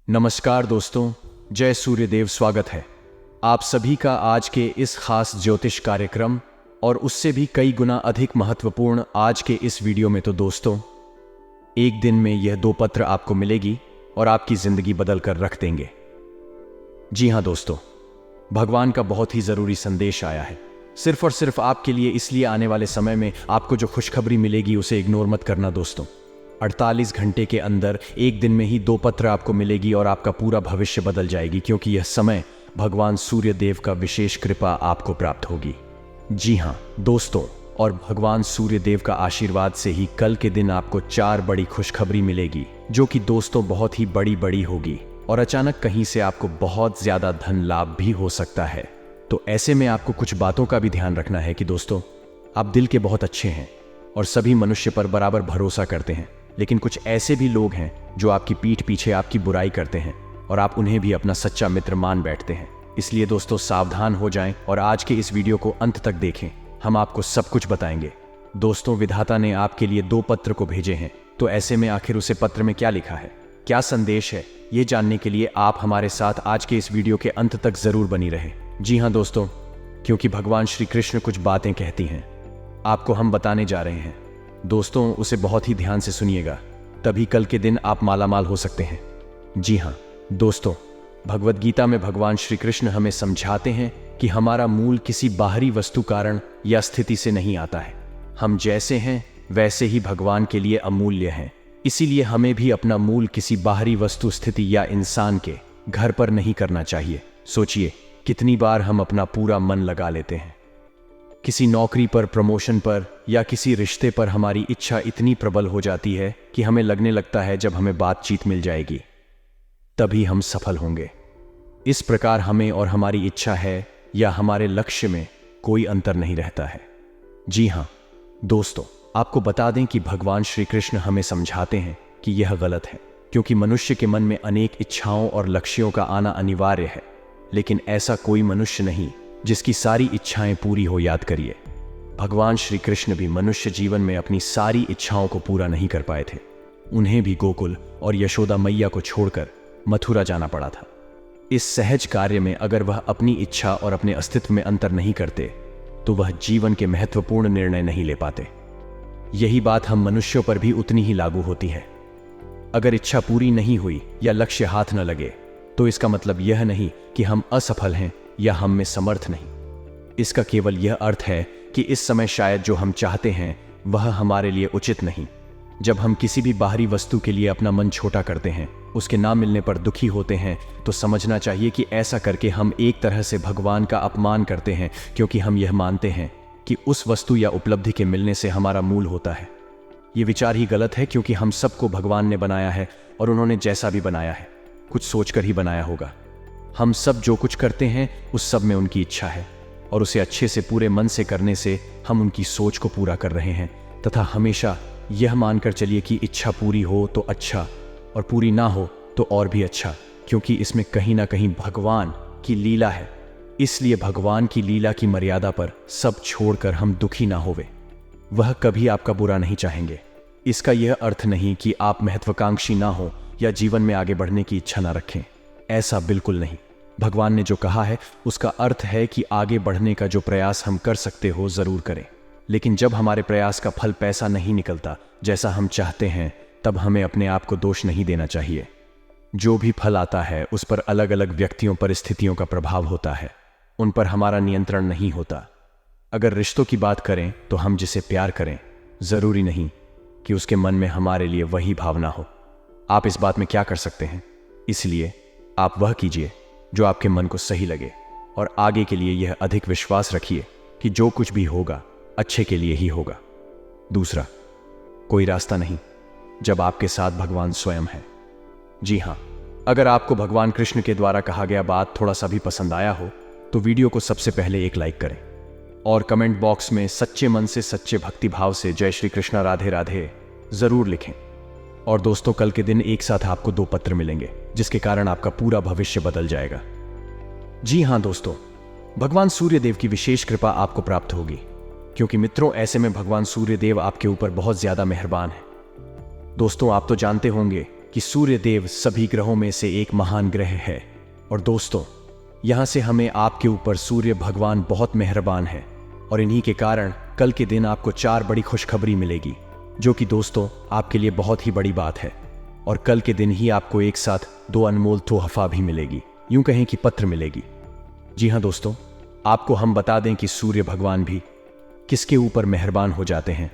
नमस्कार दोस्तों, जय सूर्यदेव। स्वागत है आप सभी का आज के इस खास ज्योतिष कार्यक्रम और उससे भी कई गुना अधिक महत्वपूर्ण आज के इस वीडियो में। तो दोस्तों, एक दिन में यह 2 पत्र आपको मिलेगी और आपकी जिंदगी बदल कर रख देंगे। जी हां दोस्तों, भगवान का बहुत ही जरूरी संदेश आया है, सिर्फ और सिर्फ आपके लिए। इसलिए आने वाले समय में आपको जो खुशखबरी मिलेगी उसे इग्नोर मत करना दोस्तों। 48 घंटे के अंदर एक दिन में ही 2 पत्र आपको मिलेगी और आपका पूरा भविष्य बदल जाएगी, क्योंकि यह समय भगवान सूर्य देव का विशेष कृपा आपको प्राप्त होगी। जी हां दोस्तों, और भगवान सूर्य देव का आशीर्वाद से ही कल के दिन आपको 4 बड़ी खुशखबरी मिलेगी, जो कि दोस्तों बहुत ही बड़ी होगी। और अचानक कहीं से आपको बहुत ज्यादा धन लाभ भी हो सकता है। तो ऐसे में आपको कुछ बातों का भी ध्यान रखना है कि दोस्तों, आप दिल के बहुत अच्छे हैं और सभी मनुष्य पर बराबर भरोसा करते हैं, लेकिन कुछ ऐसे भी लोग हैं जो आपकी पीठ पीछे आपकी बुराई करते हैं और आप उन्हें भी अपना सच्चा मित्र मान बैठते हैं। इसलिए दोस्तों, सावधान हो जाएं और आज के इस वीडियो को अंत तक देखें। हम आपको सब कुछ बताएंगे। दोस्तों, विधाता ने आपके लिए 2 पत्र को भेजे हैं, तो ऐसे में आखिर उसे पत्र में क्या लिखा है, क्या संदेश है, ये जानने के लिए आप हमारे साथ आज के इस वीडियो के अंत तक जरूर बनी रहें। जी हाँ दोस्तों, क्योंकि भगवान श्री कृष्ण कुछ बातें कहती हैं, आपको हम बताने जा रहे हैं। दोस्तों, उसे बहुत ही ध्यान से सुनिएगा, तभी कल के दिन आप मालामाल हो सकते हैं। जी हाँ दोस्तों, भगवद गीता में भगवान श्री कृष्ण हमें समझाते हैं कि हमारा मूल किसी बाहरी वस्तु कारण या स्थिति से नहीं आता है। हम जैसे हैं वैसे ही भगवान के लिए अमूल्य हैं। इसीलिए हमें भी अपना मूल किसी बाहरी वस्तु, स्थिति या इंसान के घर पर नहीं करना चाहिए। सोचिए, कितनी बार हम अपना पूरा मन लगा लेते हैं किसी नौकरी पर, प्रमोशन पर या किसी रिश्ते पर। हमारी इच्छा इतनी प्रबल हो जाती है कि हमें लगने लगता है जब हमें बातचीत मिल जाएगी तभी हम सफल होंगे। इस प्रकार हमें और हमारी इच्छा है या हमारे लक्ष्य में कोई अंतर नहीं रहता है। जी हाँ दोस्तों, आपको बता दें कि भगवान श्री कृष्ण हमें समझाते हैं कि यह गलत है, क्योंकि मनुष्य के मन में अनेक इच्छाओं और लक्ष्यों का आना अनिवार्य है, लेकिन ऐसा कोई मनुष्य नहीं जिसकी सारी इच्छाएं पूरी हो। याद करिए, भगवान श्री कृष्ण भी मनुष्य जीवन में अपनी सारी इच्छाओं को पूरा नहीं कर पाए थे। उन्हें भी गोकुल और यशोदा मैया को छोड़कर मथुरा जाना पड़ा था। इस सहज कार्य में अगर वह अपनी इच्छा और अपने अस्तित्व में अंतर नहीं करते तो वह जीवन के महत्वपूर्ण निर्णय नहीं ले पाते। यही बात हम मनुष्यों पर भी उतनी ही लागू होती है। अगर इच्छा पूरी नहीं हुई या लक्ष्य हाथ न लगे तो इसका मतलब यह नहीं कि हम असफल हैं या हम में समर्थ नहीं। इसका केवल यह अर्थ है कि इस समय शायद जो हम चाहते हैं वह हमारे लिए उचित नहीं। जब हम किसी भी बाहरी वस्तु के लिए अपना मन छोटा करते हैं, उसके ना मिलने पर दुखी होते हैं, तो समझना चाहिए कि ऐसा करके हम एक तरह से भगवान का अपमान करते हैं, क्योंकि हम यह मानते हैं कि उस वस्तु या उपलब्धि के मिलने से हमारा मूल होता है। ये विचार ही गलत है, क्योंकि हम सबको भगवान ने बनाया है और उन्होंने जैसा भी बनाया है कुछ सोचकर ही बनाया होगा। हम सब जो कुछ करते हैं उस सब में उनकी इच्छा है और उसे अच्छे से पूरे मन से करने से हम उनकी सोच को पूरा कर रहे हैं। तथा हमेशा यह मानकर चलिए कि इच्छा पूरी हो तो अच्छा और पूरी ना हो तो और भी अच्छा, क्योंकि इसमें कहीं ना कहीं भगवान की लीला है। इसलिए भगवान की लीला की मर्यादा पर सब छोड़कर हम दुखी ना होवे। वह कभी आपका बुरा नहीं चाहेंगे। इसका यह अर्थ नहीं कि आप महत्वाकांक्षी ना हो या जीवन में आगे बढ़ने की इच्छा ना रखें, ऐसा बिल्कुल नहीं। भगवान ने जो कहा है उसका अर्थ है कि आगे बढ़ने का जो प्रयास हम कर सकते हो जरूर करें, लेकिन जब हमारे प्रयास का फल पैसा नहीं निकलता जैसा हम चाहते हैं, तब हमें अपने आप को दोष नहीं देना चाहिए। जो भी फल आता है उस पर अलग अलग व्यक्तियों, परिस्थितियों का प्रभाव होता है, उन पर हमारा नियंत्रण नहीं होता। अगर रिश्तों की बात करें तो हम जिसे प्यार करें, जरूरी नहीं कि उसके मन में हमारे लिए वही भावना हो। आप इस बात में क्या कर सकते हैं? इसलिए आप वह कीजिए जो आपके मन को सही लगे और आगे के लिए यह अधिक विश्वास रखिए कि जो कुछ भी होगा अच्छे के लिए ही होगा। दूसरा, कोई रास्ता नहीं जब आपके साथ भगवान स्वयं है। जी हाँ, अगर आपको भगवान कृष्ण के द्वारा कहा गया बात थोड़ा सा भी पसंद आया हो तो वीडियो को सबसे पहले एक लाइक करें और कमेंट बॉक्स में सच्चे मन से, सच्चे भक्ति भाव से जय श्री कृष्णा, राधे राधे जरूर लिखें। और दोस्तों, कल के दिन एक साथ आपको 2 पत्र मिलेंगे, जिसके कारण आपका पूरा भविष्य बदल जाएगा। जी हाँ दोस्तों, भगवान सूर्यदेव की विशेष कृपा आपको प्राप्त होगी, क्योंकि मित्रों, ऐसे में भगवान सूर्यदेव आपके ऊपर बहुत ज्यादा मेहरबान है। दोस्तों, आप तो जानते होंगे कि सूर्य देव सभी ग्रहों में से एक महान ग्रह है। और दोस्तों, यहाँ से हमें आपके ऊपर सूर्य भगवान बहुत मेहरबान है और इन्हीं के कारण कल के दिन आपको 4 बड़ी खुशखबरी मिलेगी, जो कि दोस्तों आपके लिए बहुत ही बड़ी बात है। और कल के दिन ही आपको एक साथ 2 अनमोल तोहफा भी मिलेगी, यूं कहें कि पत्र मिलेगी। जी हाँ दोस्तों, आपको हम बता दें कि सूर्य भगवान भी किसके ऊपर मेहरबान हो जाते हैं,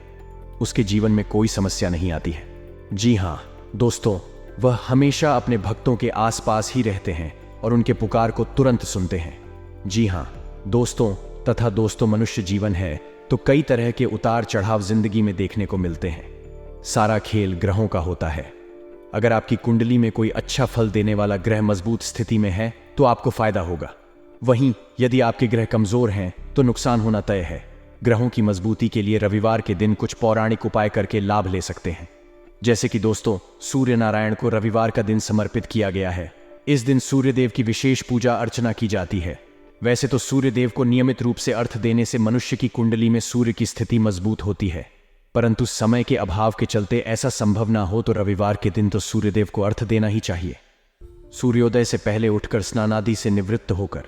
उसके जीवन में कोई समस्या नहीं आती है। जी हाँ दोस्तों, वह हमेशा अपने भक्तों के आसपास ही रहते हैं और उनके पुकार को तुरंत सुनते हैं। जी हाँ दोस्तों, मनुष्य जीवन है तो कई तरह के उतार चढ़ाव जिंदगी में देखने को मिलते हैं। सारा खेल ग्रहों का होता है। अगर आपकी कुंडली में कोई अच्छा फल देने वाला ग्रह मजबूत स्थिति में है तो आपको फायदा होगा। वहीं यदि आपके ग्रह कमजोर हैं तो नुकसान होना तय है। ग्रहों की मजबूती के लिए रविवार के दिन कुछ पौराणिक उपाय करके लाभ ले सकते हैं। जैसे कि दोस्तों, सूर्य नारायण को रविवार का दिन समर्पित किया गया है। इस दिन सूर्य देव की विशेष पूजा अर्चना की जाती है। वैसे तो सूर्य देव को नियमित रूप से अर्थ देने से मनुष्य की कुंडली में सूर्य की स्थिति मजबूत होती है, परंतु समय के अभाव के चलते ऐसा संभव ना हो तो रविवार के दिन तो सूर्य देव को अर्थ देना ही चाहिए। सूर्योदय से पहले उठकर स्नान आदि से निवृत्त होकर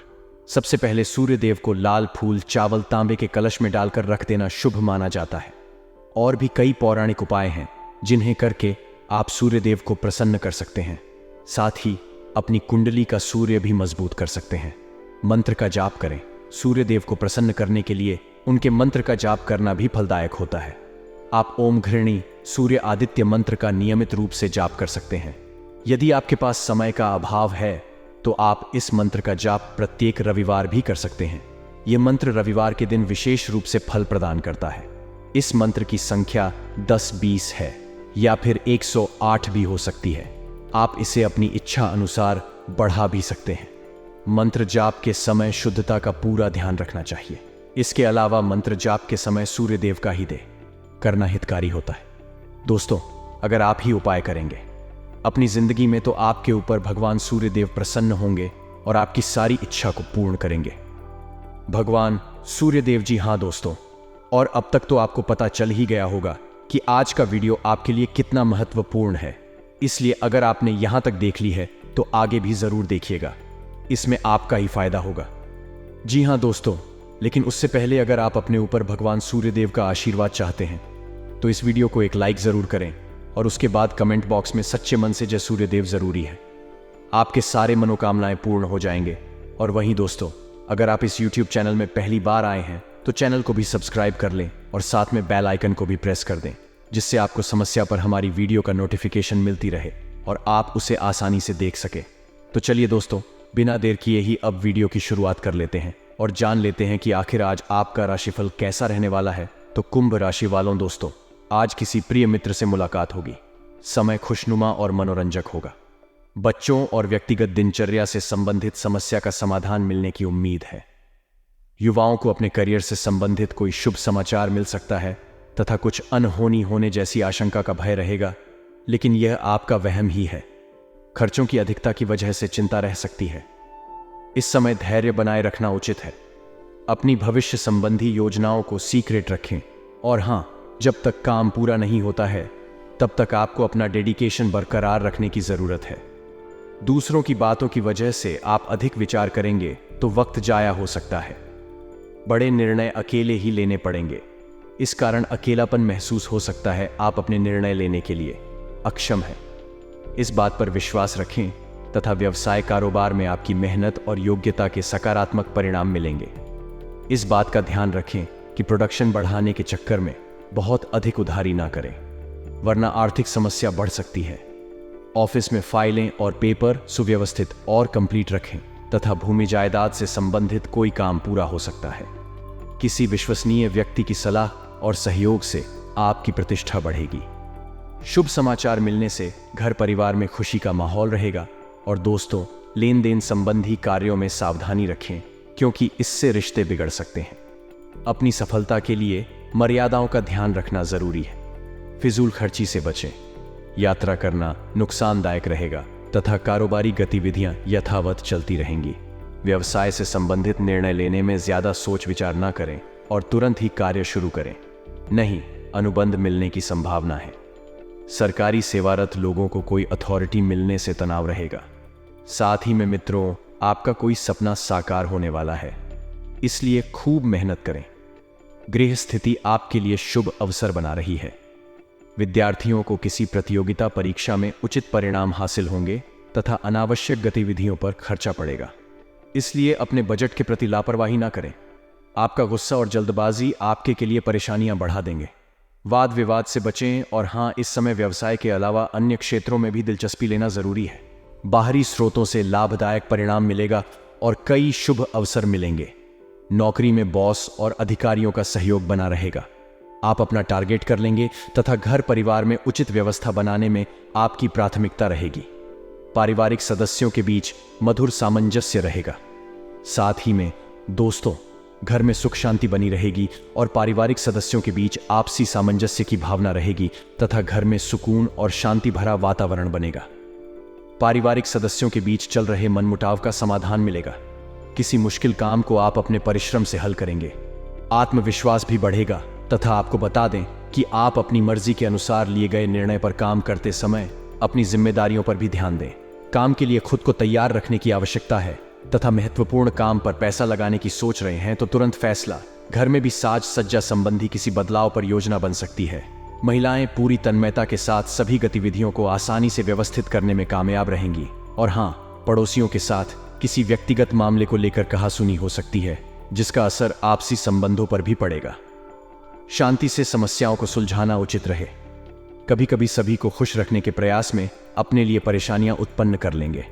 सबसे पहले सूर्य देव को लाल फूल चावल तांबे के कलश में डालकर रख देना शुभ माना जाता है। और भी कई पौराणिक उपाय हैं जिन्हें करके आप सूर्य देव को प्रसन्न कर सकते हैं। साथ ही अपनी कुंडली का सूर्य भी मजबूत कर सकते हैं। मंत्र का जाप करें। सूर्य देव को प्रसन्न करने के लिए उनके मंत्र का जाप करना भी फलदायक होता है। आप ओम घृणी सूर्य आदित्य मंत्र का नियमित रूप से जाप कर सकते हैं। यदि आपके पास समय का अभाव है तो आप इस मंत्र का जाप प्रत्येक रविवार भी कर सकते हैं। यह मंत्र रविवार के दिन विशेष रूप से फल प्रदान करता है। इस मंत्र की संख्या 10-20 है या फिर 108 भी हो सकती है। आप इसे अपनी इच्छा अनुसार बढ़ा भी सकते हैं। मंत्र जाप के समय शुद्धता का पूरा ध्यान रखना चाहिए। इसके अलावा मंत्र जाप के समय सूर्य देव का ही दे करना हितकारी होता है। दोस्तों, अगर आप ही उपाय करेंगे अपनी जिंदगी में तो आपके ऊपर भगवान सूर्य देव प्रसन्न होंगे और आपकी सारी इच्छा को पूर्ण करेंगे। भगवान सूर्य देव जी हाँ दोस्तों, और अब तक तो आपको पता चल ही गया होगा कि आज का वीडियो आपके लिए कितना महत्वपूर्ण है। इसलिए अगर आपने यहां तक देख ली है तो आगे भी जरूर देखिएगा, इसमें आपका ही फायदा होगा। जी हाँ दोस्तों, लेकिन उससे पहले अगर आप अपने ऊपर भगवान सूर्य देव का आशीर्वाद चाहते हैं तो इस वीडियो को एक लाइक जरूर करें और उसके बाद कमेंट बॉक्स में सच्चे मन से जय सूर्य देव जरूरी है। आपके सारे मनोकामनाएं पूर्ण हो जाएंगे। और वहीं दोस्तों, अगर आप इस YouTube चैनल में पहली बार आए हैं तो चैनल को भी सब्सक्राइब कर लें और साथ में बेल आइकन को भी प्रेस कर दें, जिससे आपको समस्या पर हमारी वीडियो का नोटिफिकेशन मिलती रहे और आप उसे आसानी से देख सके। तो चलिए दोस्तों, बिना देर किए ही अब वीडियो की शुरुआत कर लेते हैं और जान लेते हैं कि आखिर आज आपका राशिफल कैसा रहने वाला है। तो कुंभ राशि वालों दोस्तों, आज किसी प्रिय मित्र से मुलाकात होगी। समय खुशनुमा और मनोरंजक होगा। बच्चों और व्यक्तिगत दिनचर्या से संबंधित समस्या का समाधान मिलने की उम्मीद है। युवाओं को अपने करियर से संबंधित कोई शुभ समाचार मिल सकता है तथा कुछ अनहोनी होने जैसी आशंका का भय रहेगा, लेकिन यह आपका वहम ही है। खर्चों की अधिकता की वजह से चिंता रह सकती है। इस समय धैर्य बनाए रखना उचित है। अपनी भविष्य संबंधी योजनाओं को सीक्रेट रखें और हां, जब तक काम पूरा नहीं होता है तब तक आपको अपना डेडिकेशन बरकरार रखने की जरूरत है। दूसरों की बातों की वजह से आप अधिक विचार करेंगे तो वक्त जाया हो सकता है। बड़े निर्णय अकेले ही लेने पड़ेंगे, इस कारण अकेलापन महसूस हो सकता है। आप अपने निर्णय लेने के लिए अक्षम हैं। इस बात पर विश्वास रखें तथा व्यवसाय कारोबार में आपकी मेहनत और योग्यता के सकारात्मक परिणाम मिलेंगे। इस बात का ध्यान रखें कि प्रोडक्शन बढ़ाने के चक्कर में बहुत अधिक उधारी ना करें, वरना आर्थिक समस्या बढ़ सकती है। ऑफिस में फाइलें और पेपर सुव्यवस्थित और कंप्लीट रखें तथा भूमि जायदाद से संबंधित कोई काम पूरा हो सकता है। किसी विश्वसनीय व्यक्ति की सलाह और सहयोग से आपकी प्रतिष्ठा बढ़ेगी। शुभ समाचार मिलने से घर परिवार में खुशी का माहौल रहेगा। और दोस्तों, लेन देन संबंधी कार्यों में सावधानी रखें क्योंकि इससे रिश्ते बिगड़ सकते हैं। अपनी सफलता के लिए मर्यादाओं का ध्यान रखना जरूरी है। फिजूल खर्ची से बचें। यात्रा करना नुकसानदायक रहेगा तथा कारोबारी गतिविधियां यथावत चलती रहेंगी। व्यवसाय से संबंधित निर्णय लेने में ज्यादा सोच विचार न करें और तुरंत ही कार्य शुरू करें, नहीं अनुबंध मिलने की संभावना है। सरकारी सेवारत लोगों को कोई अथॉरिटी मिलने से तनाव रहेगा। साथ ही में मित्रों, आपका कोई सपना साकार होने वाला है, इसलिए खूब मेहनत करें। गृह स्थिति आपके लिए शुभ अवसर बना रही है। विद्यार्थियों को किसी प्रतियोगिता परीक्षा में उचित परिणाम हासिल होंगे तथा अनावश्यक गतिविधियों पर खर्चा पड़ेगा, इसलिए अपने बजट के प्रति लापरवाही ना करें। आपका गुस्सा और जल्दबाजी आपके के लिए परेशानियां बढ़ा देंगे। वाद विवाद से बचें और हाँ, इस समय व्यवसाय के अलावा अन्य क्षेत्रों में भी दिलचस्पी लेना जरूरी है। बाहरी स्रोतों से लाभदायक परिणाम मिलेगा और कई शुभ अवसर मिलेंगे। नौकरी में बॉस और अधिकारियों का सहयोग बना रहेगा। आप अपना टारगेट कर लेंगे तथा घर परिवार में उचित व्यवस्था बनाने में आपकी प्राथमिकता रहेगी। पारिवारिक सदस्यों के बीच मधुर सामंजस्य रहेगा। साथ ही में दोस्तों, घर में सुख शांति बनी रहेगी और पारिवारिक सदस्यों के बीच आपसी सामंजस्य की भावना रहेगी तथा घर में सुकून और शांति भरा वातावरण बनेगा। पारिवारिक सदस्यों के बीच चल रहे मनमुटाव का समाधान मिलेगा। किसी मुश्किल काम को आप अपने परिश्रम से हल करेंगे। आत्मविश्वास भी बढ़ेगा तथा आपको बता दें कि आप अपनी मर्जी के अनुसार लिए गए निर्णय पर काम करते समय अपनी जिम्मेदारियों पर भी ध्यान दें। काम के लिए खुद को तैयार रखने की आवश्यकता है तथा महत्वपूर्ण काम पर पैसा लगाने की सोच रहे हैं तो तुरंत फैसला। घर में भी साज सज्जा संबंधी किसी बदलाव पर योजना बन सकती है। महिलाएं पूरी तन्मयता के साथ सभी गतिविधियों को आसानी से व्यवस्थित करने में कामयाब रहेंगी। और हाँ, पड़ोसियों के साथ किसी व्यक्तिगत मामले को लेकर कहासुनी हो सकती है, जिसका असर आपसी संबंधों पर भी पड़ेगा। शांति से समस्याओं को सुलझाना उचित रहे। कभी कभी सभी को खुश रखने के प्रयास में अपने लिए परेशानियां उत्पन्न कर लेंगे।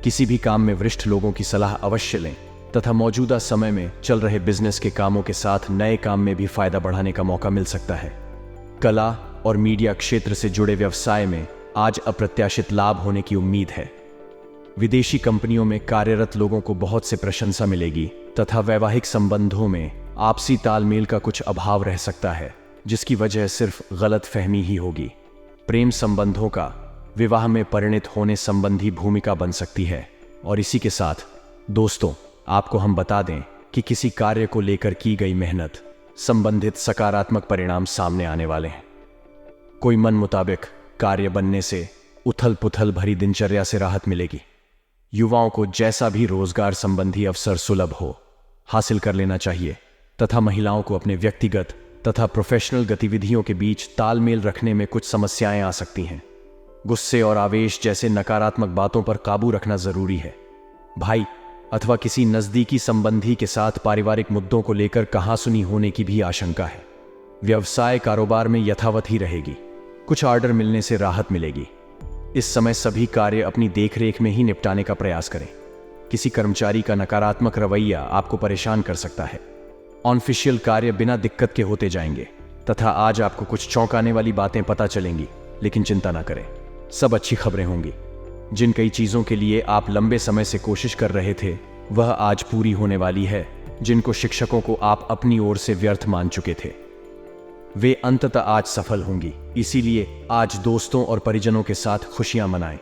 किसी भी काम में वरिष्ठ लोगों की सलाह अवश्य लें तथा मौजूदा समय में चल रहे बिजनेस के कामों के साथ नए काम में भी फायदा बढ़ाने का मौका मिल सकता है। कला और मीडिया क्षेत्र से जुड़े व्यवसाय में आज अप्रत्याशित लाभ होने की उम्मीद है। विदेशी कंपनियों में कार्यरत लोगों को बहुत से प्रशंसा मिलेगी तथा वैवाहिक संबंधों में आपसी तालमेल का कुछ अभाव रह सकता है, जिसकी वजह सिर्फ गलत फहमी ही होगी। प्रेम संबंधों का विवाह में परिणित होने संबंधी भूमिका बन सकती है। और इसी के साथ दोस्तों, आपको हम बता दें कि किसी कार्य को लेकर की गई मेहनत संबंधित सकारात्मक परिणाम सामने आने वाले हैं। कोई मन मुताबिक कार्य बनने से उथल पुथल भरी दिनचर्या से राहत मिलेगी। युवाओं को जैसा भी रोजगार संबंधी अवसर सुलभ हो हासिल कर लेना चाहिए तथा महिलाओं को अपने व्यक्तिगत तथा प्रोफेशनल गतिविधियों के बीच तालमेल रखने में कुछ समस्याएं आ सकती हैं। गुस्से और आवेश जैसे नकारात्मक बातों पर काबू रखना जरूरी है। भाई अथवा किसी नजदीकी संबंधी के साथ पारिवारिक मुद्दों को लेकर कहासुनी होने की भी आशंका है। व्यवसाय कारोबार में यथावत ही रहेगी। कुछ ऑर्डर मिलने से राहत मिलेगी। इस समय सभी कार्य अपनी देखरेख में ही निपटाने का प्रयास करें। किसी कर्मचारी का नकारात्मक रवैया आपको परेशान कर सकता है। ऑफिशियल कार्य बिना दिक्कत के होते जाएंगे तथा आज आपको कुछ चौंकाने वाली बातें पता चलेंगी, लेकिन चिंता ना करें, सब अच्छी खबरें होंगी। जिन कई चीजों के लिए आप लंबे समय से कोशिश कर रहे थे वह आज पूरी होने वाली है। जिनको शिक्षकों को आप अपनी ओर से व्यर्थ मान चुके थे वे अंततः आज सफल होंगी। इसीलिए आज दोस्तों और परिजनों के साथ खुशियां मनाएं।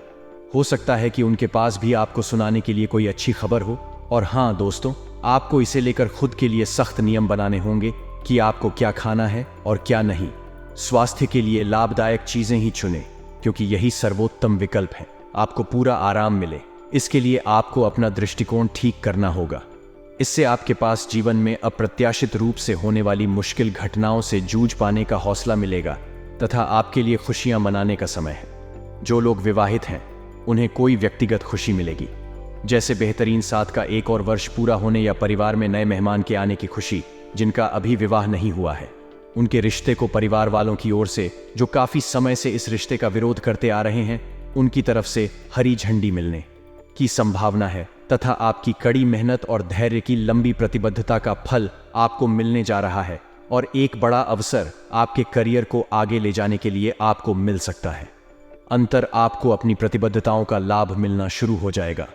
हो सकता है कि उनके पास भी आपको सुनाने के लिए कोई अच्छी खबर हो। और हाँ दोस्तों, आपको इसे लेकर खुद के लिए सख्त नियम बनाने होंगे कि आपको क्या खाना है और क्या नहीं। स्वास्थ्य के लिए लाभदायक चीजें ही चुनें, क्योंकि यही सर्वोत्तम विकल्प है। आपको पूरा आराम मिले, इसके लिए आपको अपना दृष्टिकोण ठीक करना होगा। इससे आपके पास जीवन में अप्रत्याशित रूप से होने वाली मुश्किल घटनाओं से जूझ पाने का हौसला मिलेगा तथा आपके लिए खुशियां मनाने का समय है। जो लोग विवाहित हैं उन्हें कोई व्यक्तिगत खुशी मिलेगी, जैसे बेहतरीन साथ का एक और वर्ष पूरा होने या परिवार में नए मेहमान के आने की खुशी। जिनका अभी विवाह नहीं हुआ है उनके रिश्ते को परिवार वालों की ओर से, जो काफी समय से इस रिश्ते का विरोध करते आ रहे हैं, उनकी तरफ से हरी झंडी मिलने की संभावना है तथा आपकी कड़ी मेहनत और धैर्य की लंबी प्रतिबद्धता का फल आपको मिलने जा रहा है। और एक बड़ा अवसर आपके करियर को आगे ले जाने के लिए आपको मिल सकता है। अंतर आपको अपनी प्रतिबद्धताओं का लाभ मिलना शुरू हो जाएगा।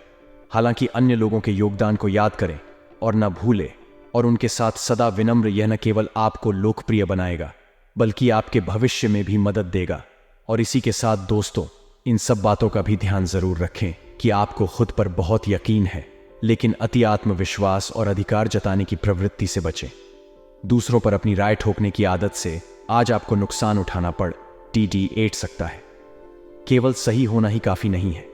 हालांकि अन्य लोगों के योगदान को याद करें और न भूलें, और उनके साथ सदा विनम्र। यह न केवल आपको लोकप्रिय बनाएगा बल्कि आपके भविष्य में भी मदद देगा। और इसी के साथ दोस्तों, इन सब बातों का भी ध्यान जरूर रखें कि आपको खुद पर बहुत यकीन है, लेकिन अति आत्मविश्वास और अधिकार जताने की प्रवृत्ति से बचें। दूसरों पर अपनी राय ठोकने की आदत से आज आपको नुकसान उठाना पड़ TD8 सकता है। केवल सही होना ही काफी नहीं है,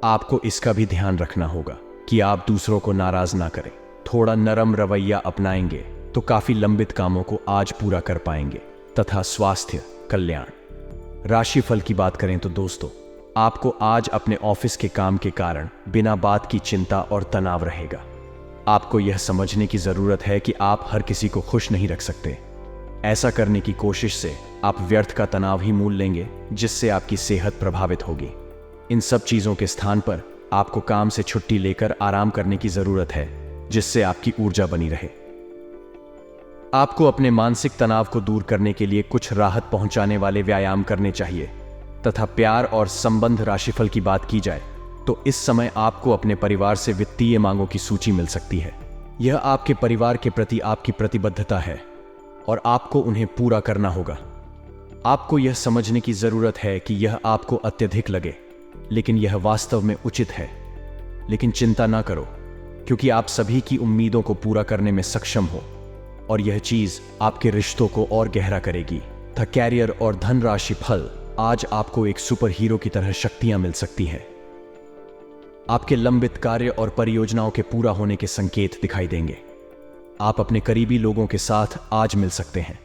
आपको इसका भी ध्यान रखना होगा कि आप दूसरों को नाराज ना करें। थोड़ा नरम रवैया अपनाएंगे तो काफी लंबित कामों को आज पूरा कर पाएंगे। तथा स्वास्थ्य कल्याण राशिफल की बात करें तो दोस्तों, आपको आज अपने ऑफिस के काम के कारण बिना बात की चिंता और तनाव रहेगा। आपको यह समझने की जरूरत है कि आप हर किसी को खुश नहीं रख सकते। ऐसा करने की कोशिश से आप व्यर्थ का तनाव ही मोल लेंगे, जिससे आपकी सेहत प्रभावित होगी। इन सब चीजों के स्थान पर आपको काम से छुट्टी लेकर आराम करने की जरूरत है, जिससे आपकी ऊर्जा बनी रहे। आपको अपने मानसिक तनाव को दूर करने के लिए कुछ राहत पहुंचाने वाले व्यायाम करने चाहिए। तथा प्यार और संबंध राशिफल की बात की जाए तो इस समय आपको अपने परिवार से वित्तीय मांगों की सूची मिल सकती है। यह आपके परिवार के प्रति आपकी प्रतिबद्धता है और आपको उन्हें पूरा करना होगा। आपको यह समझने की जरूरत है कि यह आपको अत्यधिक लगे, लेकिन यह वास्तव में उचित है। लेकिन चिंता ना करो, क्योंकि आप सभी की उम्मीदों को पूरा करने में सक्षम हो और यह चीज आपके रिश्तों को और गहरा करेगी। तथा कैरियर और धनराशि फल, आज आपको एक सुपर हीरो की तरह शक्तियां मिल सकती हैं। आपके लंबित कार्य और परियोजनाओं के पूरा होने के संकेत दिखाई देंगे। आप अपने करीबी लोगों के साथ आज मिल सकते हैं।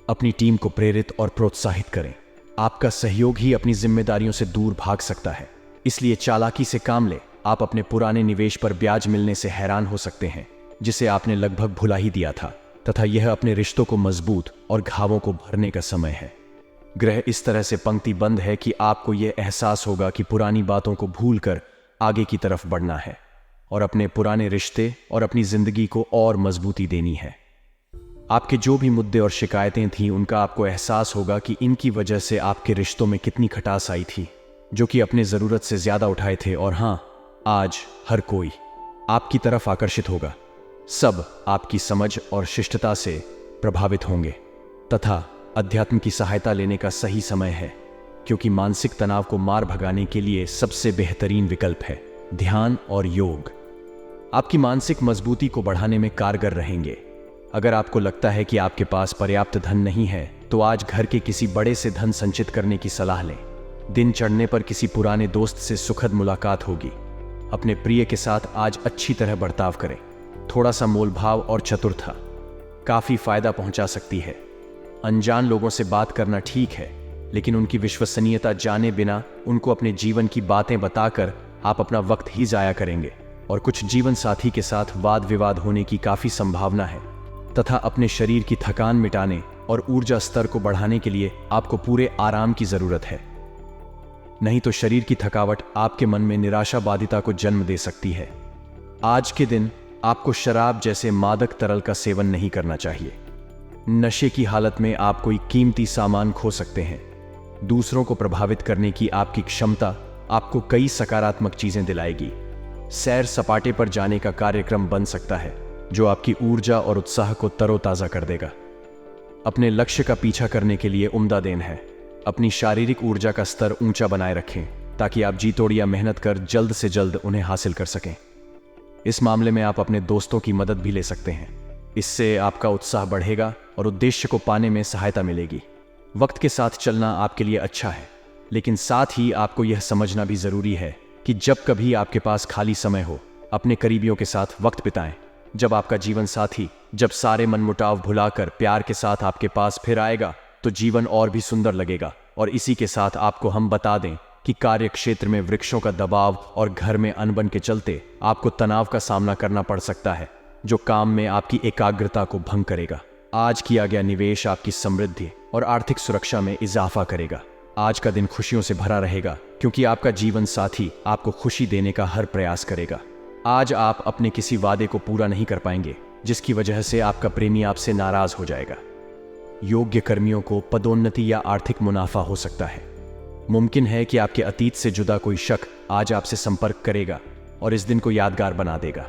अपनी टीम को प्रेरित और प्रोत्साहित करें। आपका सहयोग ही अपनी जिम्मेदारियों से दूर भाग सकता है, इसलिए चालाकी से काम लें। आप अपने पुराने निवेश पर ब्याज मिलने से हैरान हो सकते हैं, जिसे आपने लगभग भुला ही दिया था। तथा यह अपने रिश्तों को मजबूत और घावों को भरने का समय है। ग्रह इस तरह से पंक्तिबंद है कि आपको यह एहसास होगा कि पुरानी बातों को भूलकर आगे की तरफ बढ़ना है और अपने पुराने रिश्ते और अपनी जिंदगी को और मजबूती देनी है। आपके जो भी मुद्दे और शिकायतें थीं, उनका आपको एहसास होगा कि इनकी वजह से आपके रिश्तों में कितनी खटास आई थी, जो कि अपने जरूरत से ज्यादा उठाए थे। और हाँ, आज हर कोई आपकी तरफ आकर्षित होगा। सब आपकी समझ और शिष्टता से प्रभावित होंगे। तथा अध्यात्म की सहायता लेने का सही समय है, क्योंकि मानसिक तनाव को मार भगाने के लिए सबसे बेहतरीन विकल्प है ध्यान और योग। आपकी मानसिक मजबूती को बढ़ाने में कारगर रहेंगे। अगर आपको लगता है कि आपके पास पर्याप्त धन नहीं है, तो आज घर के किसी बड़े से धन संचित करने की सलाह लें। दिन चढ़ने पर किसी पुराने दोस्त से सुखद मुलाकात होगी। अपने प्रिय के साथ आज अच्छी तरह बर्ताव करें। थोड़ा सा मोलभाव और चतुरता काफी फायदा पहुंचा सकती है। अनजान लोगों से बात करना ठीक है, लेकिन उनकी विश्वसनीयता जाने बिना उनको अपने जीवन की बातें बताकर आप अपना वक्त ही जाया करेंगे और कुछ जीवन साथी के साथ वाद विवाद होने की काफी संभावना है। तथा अपने शरीर की थकान मिटाने और ऊर्जा स्तर को बढ़ाने के लिए आपको पूरे आराम की जरूरत है। नहीं तो शरीर की थकावट आपके मन में निराशावादिता को जन्म दे सकती है। आज के दिन आपको शराब जैसे मादक तरल का सेवन नहीं करना चाहिए। नशे की हालत में आप कोई कीमती सामान खो सकते हैं। दूसरों को प्रभावित करने की आपकी क्षमता आपको कई सकारात्मक चीजें दिलाएगी। सैर सपाटे पर जाने का कार्यक्रम बन सकता है, जो आपकी ऊर्जा और उत्साह को तरोताजा कर देगा। अपने लक्ष्य का पीछा करने के लिए उम्दा दिन है। अपनी शारीरिक ऊर्जा का स्तर ऊंचा बनाए रखें, ताकि आप जी तोड़िया मेहनत कर जल्द से जल्द उन्हें हासिल कर सकें। इस मामले में आप अपने दोस्तों की मदद भी ले सकते हैं। इससे आपका उत्साह बढ़ेगा और उद्देश्य को पाने में सहायता मिलेगी। वक्त के साथ चलना आपके लिए अच्छा है, लेकिन साथ ही आपको यह समझना भी जरूरी है कि जब कभी आपके पास खाली समय हो, अपने करीबियों के साथ वक्त बिताएं। जब आपका जीवन साथी जब सारे मनमुटाव भुलाकर प्यार के साथ आपके पास फिर आएगा, तो जीवन और भी सुंदर लगेगा। और इसी के साथ आपको हम बता दें कि कार्य क्षेत्र में वृक्षों का दबाव और घर में अनबन के चलते आपको तनाव का सामना करना पड़ सकता है, जो काम में आपकी एकाग्रता को भंग करेगा। आज किया गया निवेश आपकी समृद्धि और आर्थिक सुरक्षा में इजाफा करेगा। आज का दिन खुशियों से भरा रहेगा, क्योंकि आपका जीवन साथी आपको खुशी देने का हर प्रयास करेगा। आज आप अपने किसी वादे को पूरा नहीं कर पाएंगे, जिसकी वजह से आपका प्रेमी आपसे नाराज हो जाएगा। योग्य कर्मियों को पदोन्नति या आर्थिक मुनाफा हो सकता है। मुमकिन है कि आपके अतीत से जुदा कोई शख्स आज आपसे संपर्क करेगा और इस दिन को यादगार बना देगा।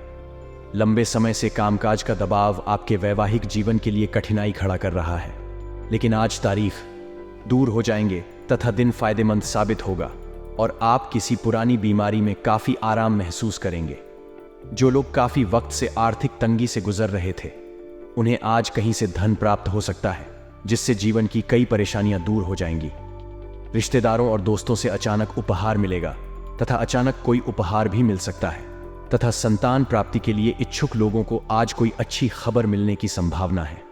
लंबे समय से कामकाज का दबाव आपके वैवाहिक जीवन के लिए कठिनाई खड़ा कर रहा है, लेकिन आज तारीख दूर हो जाएंगे तथा दिन फायदेमंद साबित होगा और आप किसी पुरानी बीमारी में काफी आराम महसूस करेंगे। जो लोग काफी वक्त से आर्थिक तंगी से गुजर रहे थे, उन्हें आज कहीं से धन प्राप्त हो सकता है, जिससे जीवन की कई परेशानियां दूर हो जाएंगी। रिश्तेदारों और दोस्तों से अचानक उपहार मिलेगा तथा अचानक कोई उपहार भी मिल सकता है तथा संतान प्राप्ति के लिए इच्छुक लोगों को आज कोई अच्छी खबर मिलने की संभावना है।